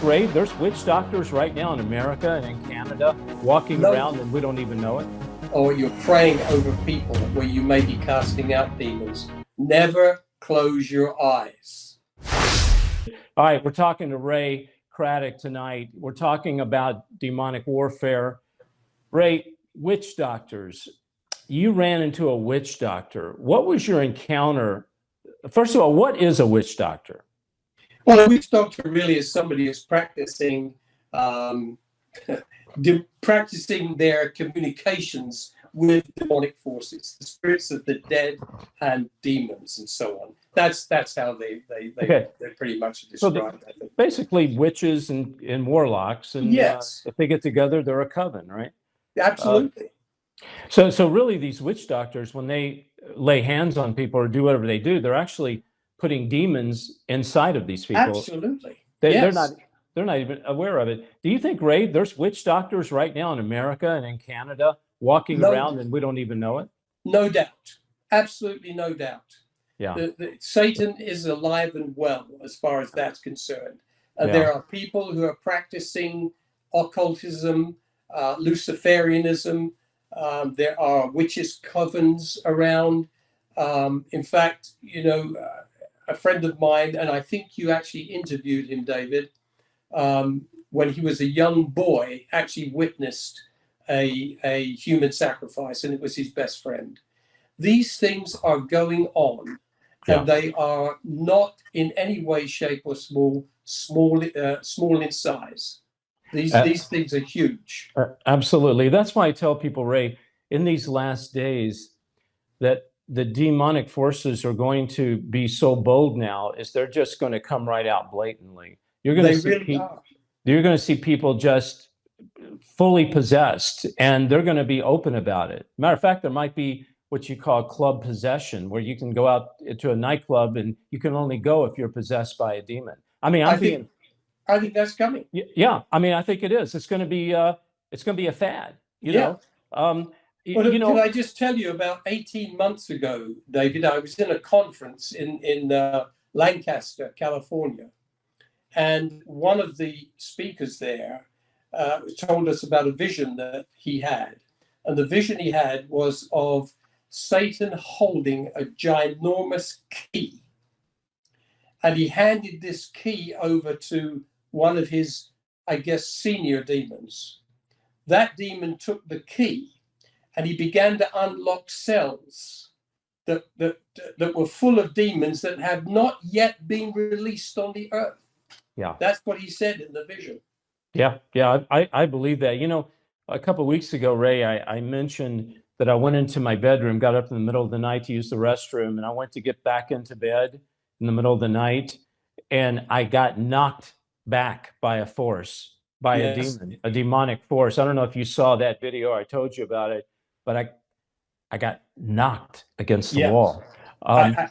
Ray, there's witch doctors right now in America and in Canada walking around and we don't even know it? Or you're praying over people where you may be casting out demons. Never close your eyes. All right, we're talking to Ray Cradock tonight. We're talking about demonic warfare. Ray, witch doctors. You ran into a witch doctor. What was your encounter? First of all, what is a witch doctor? Well, a witch doctor really is somebody who's practicing practicing their communications with demonic forces, the spirits of the dead and demons and so on. That's how they're pretty much described. So basically witches and warlocks, and yes, if they get together, they're a coven, right? Absolutely. So really these witch doctors, when they lay hands on people or do whatever they do, they're actually putting demons inside of these people. Absolutely. They're not even aware of it. Do you think, Ray, there's witch doctors right now in America and in Canada walking around and we don't even know it? No doubt. Absolutely no doubt. Yeah. Satan is alive and well as far as that's concerned. There are people who are practicing occultism, Luciferianism. There are witches' covens around. In fact, a friend of mine, and I think you actually interviewed him, David, when he was a young boy, actually witnessed a human sacrifice, and it was his best friend. These things are going on, and they are not in any way, shape, or small in size. These things are huge. Absolutely. That's why I tell people, Ray, in these last days, that the demonic forces are going to be so bold now, is they're just going to come right out blatantly. You're going to see people just fully possessed, and they're going to be open about it. Matter of fact, there might be what you call club possession, where you can go out to a nightclub and you can only go if you're possessed by a demon. I mean, I think that's coming. Yeah, I mean, I think it is. It's going to be a fad. You know. Can I just tell you, about 18 months ago, David, I was in a conference in Lancaster, California, and one of the speakers there told us about a vision that he had, and the vision he had was of Satan holding a ginormous key, and he handed this key over to one of his, I guess, senior demons. That demon took the key and he began to unlock cells that were full of demons that have not yet been released on the earth. Yeah. That's what he said in the vision. Yeah, I believe that. A couple of weeks ago, Ray, I mentioned that I went into my bedroom, got up in the middle of the night to use the restroom, and I went to get back into bed in the middle of the night, and I got knocked back by a force, by a demon, a demonic force. I don't know if you saw that video. I told you about it, but I got knocked against the wall. I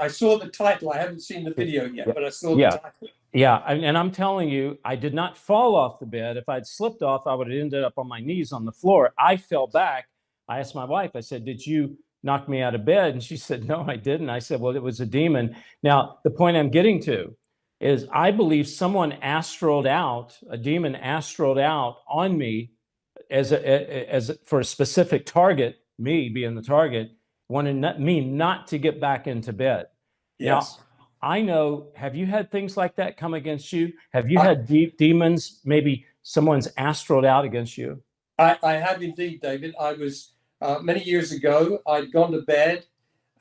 saw the title. I haven't seen the video yet, but I saw the title. Yeah, and I'm telling you, I did not fall off the bed. If I'd slipped off, I would have ended up on my knees on the floor. I fell back. I asked my wife, I said, "Did you knock me out of bed?" And she said, "No, I didn't." I said, "Well, it was a demon." Now, the point I'm getting to is I believe someone astraled out, a demon astraled out on me as for a specific target, me being the target, wanting me not to get back into bed. Yes. Now, I know, have you had things like that come against you? Have you had demons, maybe someone's astraled out against you? I have indeed, David. I was, many years ago, I'd gone to bed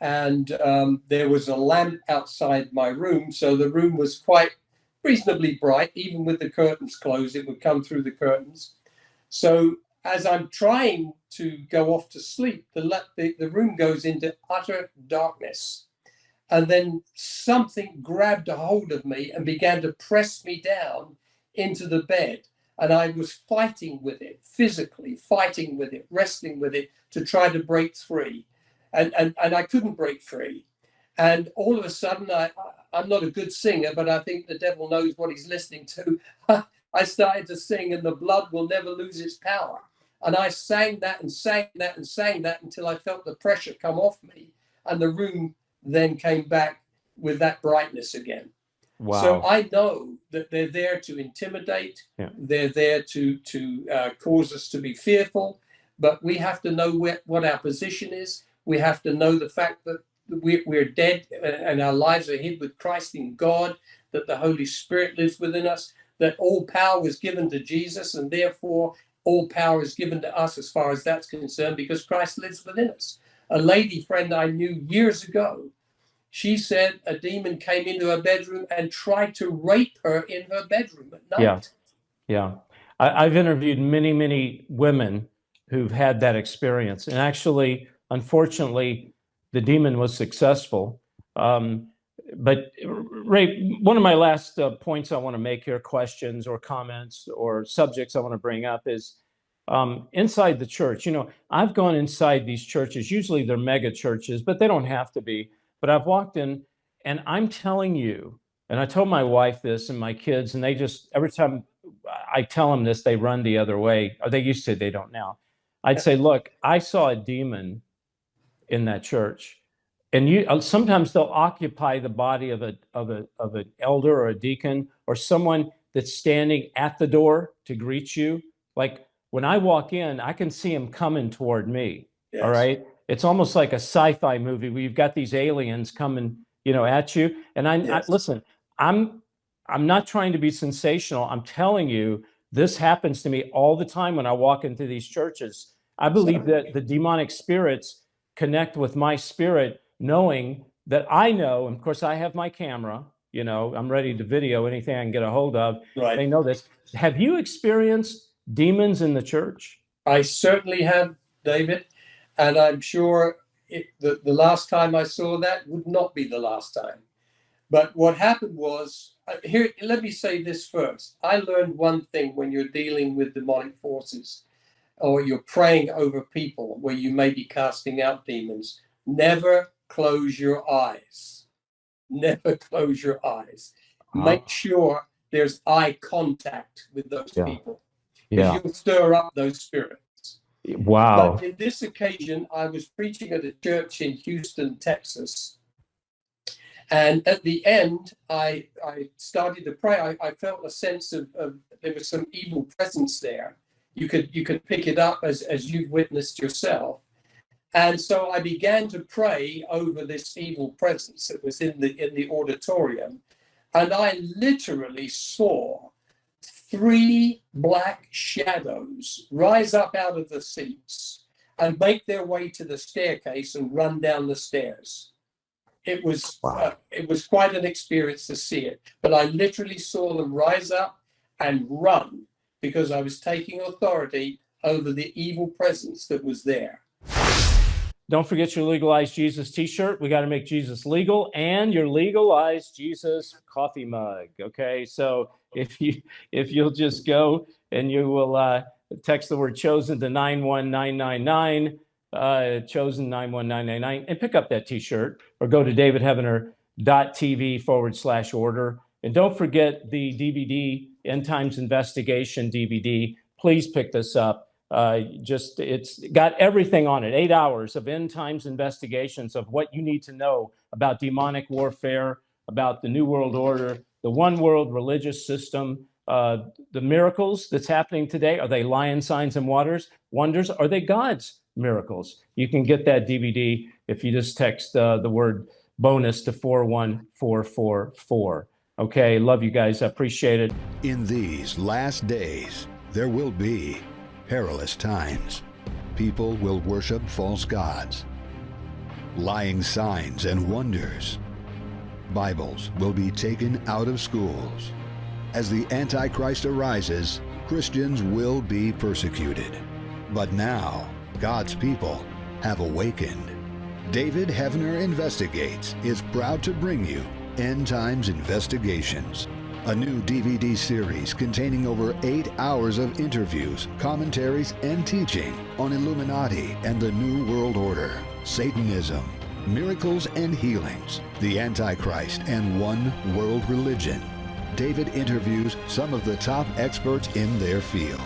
and there was a lamp outside my room. So the room was quite reasonably bright, even with the curtains closed, it would come through the curtains. So as I'm trying to go off to sleep, the room goes into utter darkness. And then something grabbed a hold of me and began to press me down into the bed. And I was fighting with it, physically fighting with it, wrestling with it to try to break free. And I couldn't break free. And all of a sudden, I'm not a good singer, but I think the devil knows what he's listening to. I started to sing, and the blood will never lose its power. And I sang that and sang that and sang that until I felt the pressure come off me. And the room then came back with that brightness again. So Wow. I know that they're there to intimidate. Yeah. They're there to cause us to be fearful. But we have to know what our position is. We have to know the fact that we're dead and our lives are hid with Christ in God, that the Holy Spirit lives within us, that all power was given to Jesus, and therefore all power is given to us as far as that's concerned, because Christ lives within us. A lady friend I knew years ago, she said a demon came into her bedroom and tried to rape her in her bedroom at night. Yeah. Yeah. I've interviewed many, many women who've had that experience. And actually, unfortunately, the demon was successful. But Ray, one of my last points I want to make here, questions or comments or subjects I want to bring up is inside the church. You know, I've gone inside these churches, usually they're mega churches, but they don't have to be. But I've walked in and I'm telling you, and I told my wife this and my kids, and they just, every time I tell them this, they run the other way. Or they used to, they don't now. I'd say, look, I saw a demon in that church. And you sometimes they'll occupy the body of an elder or a deacon or someone that's standing at the door to greet you. Like when I walk in, I can see him coming toward me. Yes. All right. It's almost like a sci-fi movie where you've got these aliens coming, you know, at you. And listen, I'm not trying to be sensational. I'm telling you, this happens to me all the time when I walk into these churches. I believe that the demonic spirits connect with my spirit, knowing that I know, and of course I have my camera, you know, I'm ready to video anything I can get a hold of. Right. They know this. Have you experienced demons in the church? I certainly have, David. And I'm sure the last time I saw that would not be the last time. But what happened was, here, let me say this first. I learned one thing when you're dealing with demonic forces or you're praying over people where you may be casting out demons. Never close your eyes. Never close your eyes. Make sure there's eye contact with those people, because you'll stir up those spirits. Wow. But in this occasion, I was preaching at a church in Houston, Texas. And at the end, I started to pray. I felt a sense of there was some evil presence there. You could pick it up as you've witnessed yourself. And so I began to pray over this evil presence that was in the auditorium. And I literally saw 3 black shadows rise up out of the seats and make their way to the staircase and run down the stairs. It was quite an experience to see it. But I literally saw them rise up and run because I was taking authority over the evil presence that was there. Don't forget your Legalize Jesus t-shirt. We got to make Jesus legal, and your Legalize Jesus coffee mug. Okay, so if you'll just go and you will text the word chosen to 91999, chosen 91999, and pick up that t-shirt, or go to davidheavener.tv/order. And don't forget the DVD, End Times Investigation DVD. Please pick this up. It's got everything on it. 8 hours of end times investigations of what you need to know about demonic warfare, about the New World Order, the one world religious system, the miracles that's happening today. Are they lion signs and wonders? Are they God's miracles? You can get that DVD if you just text the word bonus to 41444. Okay, love you guys. I appreciate it. In these last days, there will be perilous times. People will worship false gods, lying signs and wonders. Bibles will be taken out of schools. As the Antichrist arises, Christians will be persecuted. But now, God's people have awakened. David Heavener Investigates is proud to bring you End Times Investigations, a new DVD series containing over 8 hours of interviews, commentaries, and teaching on Illuminati and the New World Order, Satanism, miracles and healings, the Antichrist, and one world religion. David interviews some of the top experts in their field.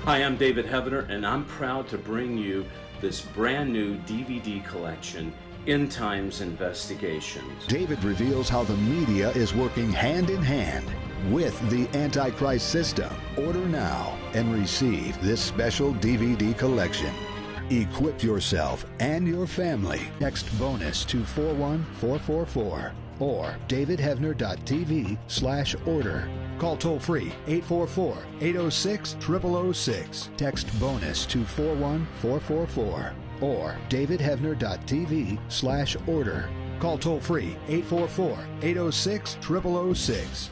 Hi, I'm David Heavener, and I'm proud to bring you this brand new DVD collection, end times investigations. David reveals how the media is working hand in hand with the Antichrist system. Order now and receive this special DVD collection. Equip yourself and your family. Text BONUS to 41444 or davidhevner.tv/order. Call toll free 844-806-0006. Text BONUS to 41444 or davidhevner.tv/order. Call toll free 844-806-0006.